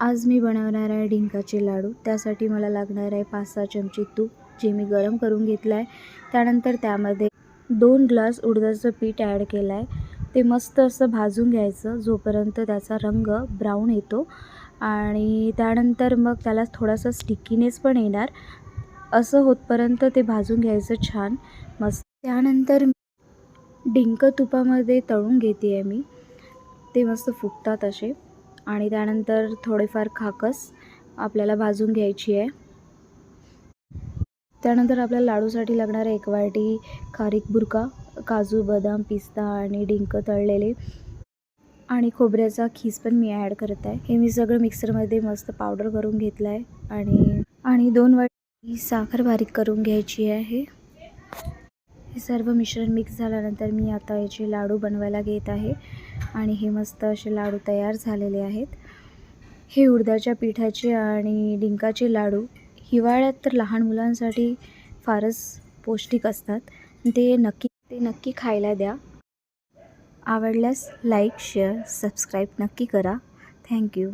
आज मी बनवणार आहे डिंकाचे लाडू। त्यासाठी मला लागणार आहे 5-6 चमचे तूप, जे मी गरम करून घेतलं आहे। त्यानंतर त्यामध्ये 2 ग्लास उडदाचं पीठ ॲड केलं आहे। ते मस्त असं भाजून घ्यायचं जोपर्यंत त्याचा रंग ब्राऊन येतो आणि त्यानंतर मग त्याला थोडासा स्टिकीनेस पण येणार, असं होतपर्यंत ते भाजून घ्यायचं छान मस्त। त्यानंतर डिंक तुपामध्ये तळून घेते आहे मी, ते मस्त फुगतात असे। आणि त्यानंतर थोडेफार खाकस आपल्याला भाजून घ्यायची आहे। त्यानंतर आपल्याला लाडूसाठी लागणार आहे 1 वाटी खारीक बुरका, काजू, बदाम, पिस्ता आणि डिंक तळलेले आणि खोबऱ्याचा खीस पण मी ॲड करत आहे। हे मी सगळं मिक्सरमध्ये मस्त पावडर करून घेतलं आहे आणि 2 वाटी साखर बारीक करून घ्यायची आहे। हे सर्व मिश्रण मिक्स झाल्यानंतर मी आता याचे लाडू बनवायला घेत आहे आणि हे मस्त असे लाडू तयार झालेले आहेत। हे उडदाच्या पिठाचे आणि डिंकाचे लाडू हिवाळ्यात तर लहान मुलांसाठी फारच पौष्टिक असतात। ते नक्की खायला द्या। आवडल्यास लाईक, शेअर, सबस्क्राईब नक्की करा। थँक्यू।